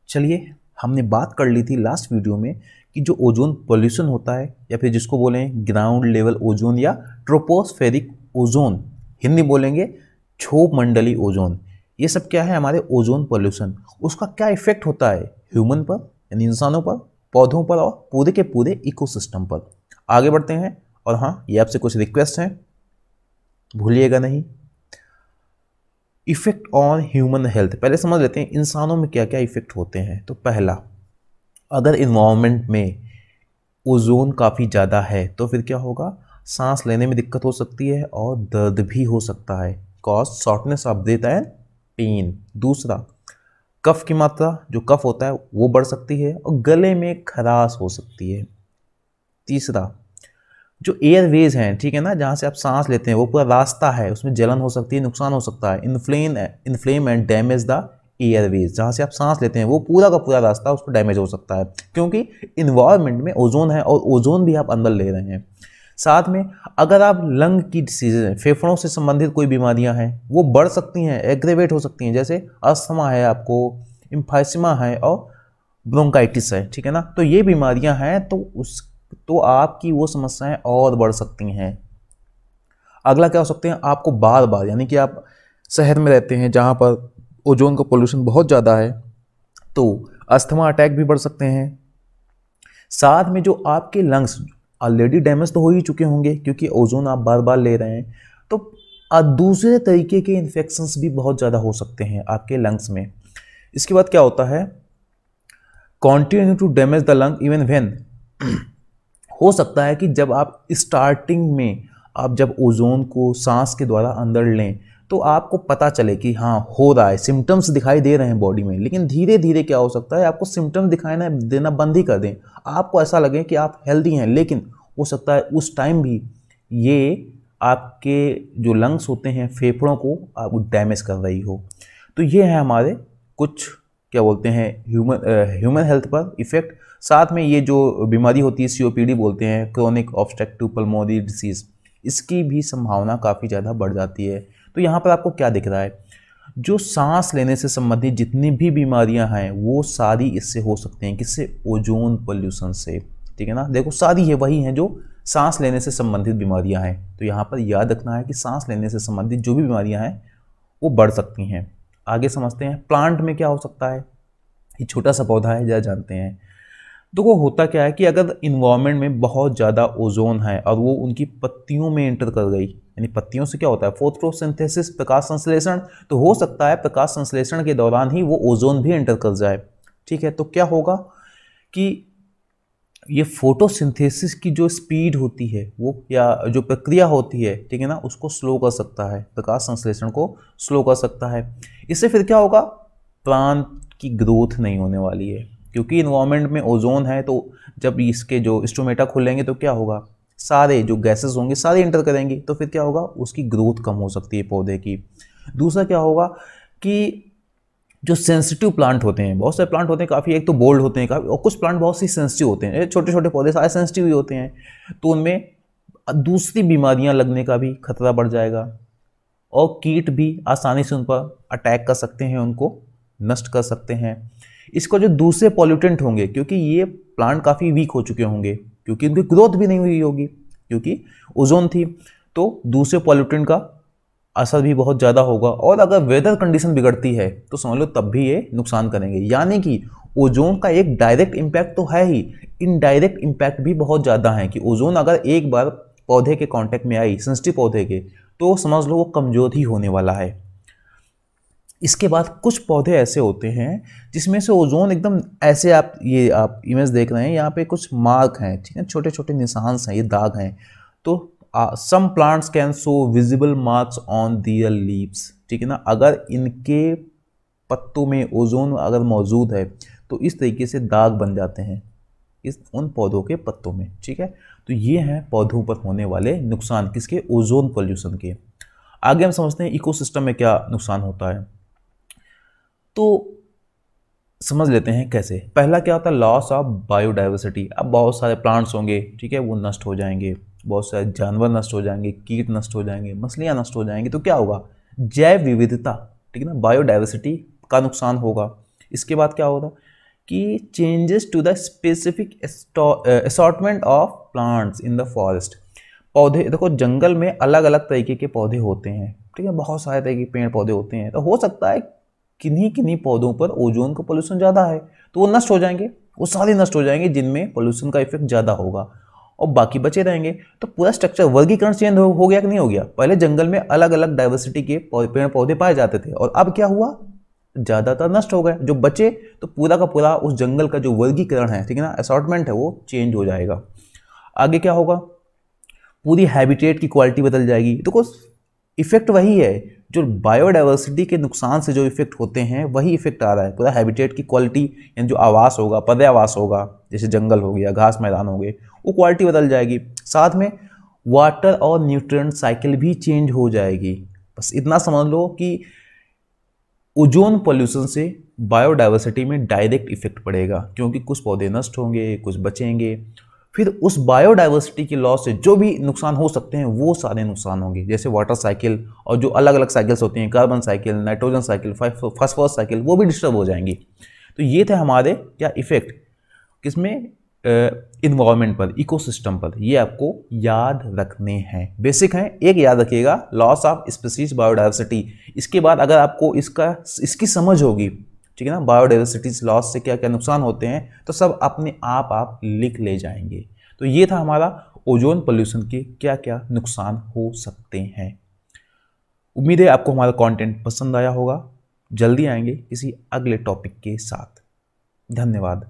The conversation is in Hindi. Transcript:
चलिए, हमने बात कर ली थी लास्ट वीडियो में कि जो ओजोन पोल्यूशन होता है या फिर जिसको बोलें ग्राउंड लेवल ओजोन या ट्रोपोस्फेरिक ओजोन, हिंदी बोलेंगे क्षोभ मंडलीय ओजोन, ये सब क्या है हमारे ओजोन पोल्यूशन। उसका क्या इफेक्ट होता है ह्यूमन पर यानी इंसानों पर, पौधों पर और पूरे के पूरे इकोसिस्टम पर। आगे बढ़ते हैं। और हाँ, ये आपसे कुछ रिक्वेस्ट हैं, भूलिएगा नहीं। इफेक्ट ऑन ह्यूमन हेल्थ, पहले समझ लेते हैं इंसानों में क्या क्या इफेक्ट होते हैं। तो पहला, अगर इन्वायरमेंट में ओजोन काफ़ी ज़्यादा है तो फिर क्या होगा, सांस लेने में दिक्कत हो सकती है और दर्द भी हो सकता है, cause shortness of breath and pen. दूसरा, कफ की मात्रा, जो कफ होता है वो बढ़ सकती है और गले में खराश हो सकती है। तीसरा, जो एयरवेज हैं, ठीक है ना, जहाँ से आप सांस लेते हैं वो पूरा रास्ता है, उसमें जलन हो सकती है, नुकसान हो सकता है। Inflame and damage the Airways, जहाँ से आप सांस लेते हैं वो पूरा का पूरा रास्ता उसको डैमेज हो सकता है, क्योंकि इन्वायरमेंट में ओजोन है और ओजोन भी आप अंदर ले रहे हैं। साथ में अगर आप लंग की डिसीजेज हैं, फेफड़ों से संबंधित कोई बीमारियां हैं, वो बढ़ सकती हैं, एग्रेवेट हो सकती हैं, जैसे अस्थमा है, आपको इम्फाइसिमा है और ब्रोंकाइटिस है, ठीक है ना। तो ये बीमारियां हैं तो आपकी वो समस्याएं और बढ़ सकती हैं। अगला क्या हो सकते हैं, आपको बार बार, यानी कि आप शहर में रहते हैं जहां पर ओजोन का पोल्यूशन बहुत ज़्यादा है, तो अस्थमा अटैक भी बढ़ सकते हैं। साथ में जो आपके लंग्स ऑलरेडी डैमेज तो हो ही चुके होंगे क्योंकि ओजोन आप बार बार ले रहे हैं, तो दूसरे तरीके के इन्फेक्शंस भी बहुत ज़्यादा हो सकते हैं आपके लंग्स में। इसके बाद क्या होता है, continue to damage the lung even when, हो सकता है कि जब आप स्टार्टिंग में आप जब ओजोन को सांस के द्वारा अंदर लें तो आपको पता चले कि हाँ हो रहा है, सिम्टम्स दिखाई दे रहे हैं बॉडी में, लेकिन धीरे धीरे क्या हो सकता है आपको सिम्टम्स दिखाई देना बंद ही कर दें, आपको ऐसा लगे कि आप हेल्दी हैं, लेकिन हो सकता है उस टाइम भी ये आपके जो लंग्स होते हैं, फेफड़ों को आपको डैमेज कर रही हो। तो ये है हमारे कुछ क्या बोलते हैं ह्यूमन हेल्थ पर इफेक्ट। साथ में ये जो बीमारी होती है COPD बोलते हैं, क्रोनिक ऑब्स्ट्रक्टिव पल्मोनरी डिसीज, इसकी भी संभावना काफ़ी ज़्यादा बढ़ जाती है। तो यहाँ पर आपको क्या दिख रहा है, जो सांस लेने से संबंधित जितनी भी बीमारियां हैं वो सारी इससे हो सकते हैं, किससे, ओजोन पोल्यूशन से, ठीक है ना। देखो सारी ये वही हैं जो सांस लेने से संबंधित बीमारियां हैं। तो यहाँ पर याद रखना है कि सांस लेने से संबंधित जो भी बीमारियां हैं वो बढ़ सकती हैं। आगे समझते हैं प्लांट में क्या हो सकता है। ये छोटा सा पौधा है, जरा जानते हैं। तो वो होता क्या है कि अगर इन्वायरमेंट में बहुत ज़्यादा ओजोन है और वो उनकी पत्तियों में एंटर कर गई, यानी पत्तियों से क्या होता है, फोटोसिंथेसिस, प्रकाश संश्लेषण, तो हो सकता है प्रकाश संश्लेषण के दौरान ही वो ओजोन भी एंटर कर जाए, ठीक है। तो क्या होगा कि ये फोटोसिंथेसिस की जो स्पीड होती है वो, या जो प्रक्रिया होती है, ठीक है ना, उसको स्लो कर सकता है, प्रकाश संश्लेषण को स्लो कर सकता है। इससे फिर क्या होगा, प्लांट की ग्रोथ नहीं होने वाली है, क्योंकि इन्वायरमेंट में ओजोन है। तो जब इसके जो स्टोमेटा खुलेंगे तो क्या होगा, सारे जो गैसेस होंगे सारे इंटर करेंगी, तो फिर क्या होगा, उसकी ग्रोथ कम हो सकती है पौधे की। दूसरा क्या होगा कि जो सेंसिटिव प्लांट होते हैं, बहुत सारे प्लांट होते हैं काफ़ी, एक तो बोल्ड होते हैं काफ़ी, और कुछ प्लांट बहुत सी सेंसिटिव होते हैं, छोटे छोटे पौधे सारे सेंसिटिव ही होते हैं, तो उनमें दूसरी बीमारियां लगने का भी खतरा बढ़ जाएगा, और कीट भी आसानी से उन पर अटैक कर सकते हैं, उनको नष्ट कर सकते हैं। इसको जो दूसरे पॉल्यूटेंट होंगे, क्योंकि ये प्लांट काफ़ी वीक हो चुके होंगे, क्योंकि उनकी ग्रोथ भी नहीं हुई होगी क्योंकि ओजोन थी, तो दूसरे पॉल्यूटेंट का असर भी बहुत ज़्यादा होगा। और अगर वेदर कंडीशन बिगड़ती है तो समझ लो तब भी ये नुकसान करेंगे। यानी कि ओजोन का एक डायरेक्ट इम्पैक्ट तो है ही, इनडायरेक्ट इम्पैक्ट भी बहुत ज़्यादा है कि ओजोन अगर एक बार पौधे के कांटेक्ट में आई, सेंसिटिव पौधे के, तो समझ लो वो कमज़ोर ही होने वाला है। इसके बाद कुछ पौधे ऐसे होते हैं जिसमें से ओजोन एकदम ऐसे, आप इमेज देख रहे हैं, यहाँ पे कुछ मार्क हैं, ठीक है, छोटे छोटे निशान हैं, ये दाग हैं। तो some plants can show visible marks on their leaves, ठीक है ना। अगर इनके पत्तों में ओजोन अगर मौजूद है तो इस तरीके से दाग बन जाते हैं उन पौधों के पत्तों में, ठीक है। तो ये हैं पौधों पर होने वाले नुकसान, किसके, ओजोन पोल्यूशन के। आगे हम समझते हैं इकोसिस्टम में क्या नुकसान होता है। तो समझ लेते हैं कैसे। पहला क्या होता है, लॉस ऑफ बायोडाइवर्सिटी। अब बहुत सारे प्लांट्स होंगे, ठीक है, वो नष्ट हो जाएंगे, बहुत सारे जानवर नष्ट हो जाएंगे, कीट नष्ट हो जाएंगे, मछलियाँ नष्ट हो जाएंगी, तो क्या होगा, जैव विविधता, ठीक है ना, बायोडाइवर्सिटी का नुकसान होगा। इसके बाद क्या होगा, कि changes to the specific assortment of plants in the forest. पौधे, देखो जंगल में अलग अलग तरीके के पौधे होते हैं, ठीक है, बहुत सारे तरह के पेड़ पौधे होते हैं। तो हो सकता है किन्हीं किन्हीं पौधों पर ओजोन का पोल्यूशन ज़्यादा है, तो वो नष्ट हो जाएंगे, वो सारे नष्ट हो जाएंगे जिनमें पोल्यूशन का इफेक्ट ज़्यादा होगा, और बाकी बचे रहेंगे। तो पूरा स्ट्रक्चर, वर्गीकरण चेंज हो गया कि नहीं हो गया। पहले जंगल में अलग अलग डाइवर्सिटी के पेड़ पौधे पाए जाते थे, और अब क्या हुआ, ज़्यादातर नष्ट हो गए, जो बचे तो पूरा का पूरा उस जंगल का जो वर्गीकरण है, ठीक है ना, असॉर्टमेंट है, वो चेंज हो जाएगा। आगे क्या होगा, पूरी हैबिटेट की क्वालिटी बदल जाएगी। तो इफेक्ट वही है, जो बायोडाइवर्सिटी के नुकसान से जो इफेक्ट होते हैं वही इफेक्ट आ रहा है। पूरा हैबिटेट की क्वालिटी, यानी जो आवास होगा, पर्यावास होगा, जैसे जंगल हो गया, घास मैदान हो गए, वो क्वालिटी बदल जाएगी। साथ में वाटर और न्यूट्रिएंट साइकिल भी चेंज हो जाएगी। बस इतना समझ लो कि ओजोन पॉल्यूशन से बायोडाइवर्सिटी में डायरेक्ट इफेक्ट पड़ेगा, क्योंकि कुछ पौधे नष्ट होंगे, कुछ बचेंगे। फिर उस बायोडाइवर्सिटी की लॉस से जो भी नुकसान हो सकते हैं वो सारे नुकसान होंगे, जैसे वाटर साइकिल और जो अलग अलग साइकिल्स होती हैं, carbon cycle, nitrogen cycle, phosphorus cycle, वो भी डिस्टर्ब हो जाएंगी। तो ये थे हमारे क्या इफेक्ट, किसमें, इन्वायरमेंट पर, इकोसिस्टम पर। ये आपको याद रखने हैं, बेसिक हैं। एक याद रखिएगा, लॉस ऑफ स्पीसीज बायोडाइवर्सिटी। इसके बाद अगर आपको इसकी समझ होगी, ठीक है ना, बायोडाइवर्सिटी लॉस से क्या क्या नुकसान होते हैं, तो सब अपने आप लिख ले जाएंगे। तो ये था हमारा ओजोन पोल्यूशन के क्या क्या नुकसान हो सकते हैं। उम्मीद है आपको हमारा कंटेंट पसंद आया होगा। जल्दी आएंगे किसी अगले टॉपिक के साथ। धन्यवाद।